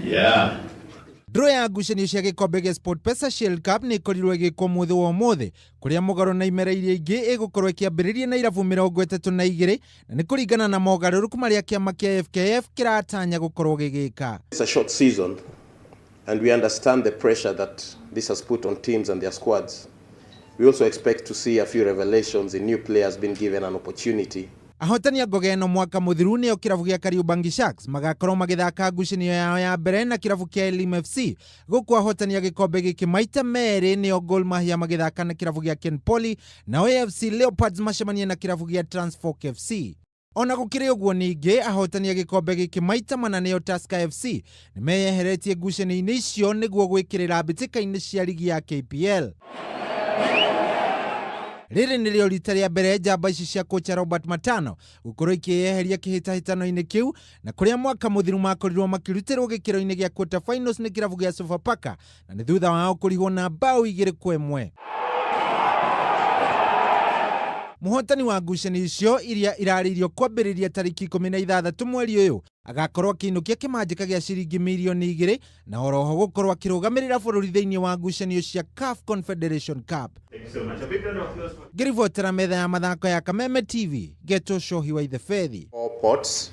Yeah. Draw ya ngucanio cia gikombe gia SportPesa Shield Cup ni ikorirwo igikwo muthi wa umuthi kuria mugaro na imera iria ingi igukorwo ikiambiriria na irabu 32 na ni kuringana na mogaruruku maria kiama kia FKF kiratanya gukorwo gigika. It's a short season and we understand the pressure that this has put on teams and their squads. We also expect to see a few revelations in new players being given an opportunity. Ahotania ngogeno mwaka muthiru nio kirabu gia Kariobangi Sharks magakorwo magithaka ngucanio yao ya mbere na kirabu kia Elim FC guku ahotania gikombe giki maita meri nio Gor Mahia magithaka na kirabu gia Kenpoly na AFC Leopards macemania na kirabu gia Transfork FC. Ona gukiri uguo ningi ahotania gikombe giki maita mana nio Tusker FC nimeyeheretie ngucanio-ini icio niguo gwikirira mbitikaini cia ligi ya KPL. Riri nĩrĩo rita rĩa mbere njamba ici cia kocha Robert Matano gukorwo ikĩyeheria kĩhĩtahĩtano-inĩ kĩu na kũrĩa mwaka mũthiru makorirwo makĩrutĩrwo gĩkĩro-inĩ gĩa quarter finals nĩ kĩrabu gĩa Sofapaka na nĩ thutha wao kũrihwo na bao 2-1. Muhotani wa ngucanio icio iria irarĩirio kwambĩrĩria tariki 16 mweri ũyũ agakorwo akĩinũkia kĩmanjĩka gĩa ciringi mirioni 2 na oroho gũkorwo akĩrũgamĩrĩra bũrũri thĩinĩ wa ngucanio cia CAF Confederation Cup. Ngĩribotera metha ya mathako ya Kameme TV, Geto Shohi wa Ithe Fethi. All pots.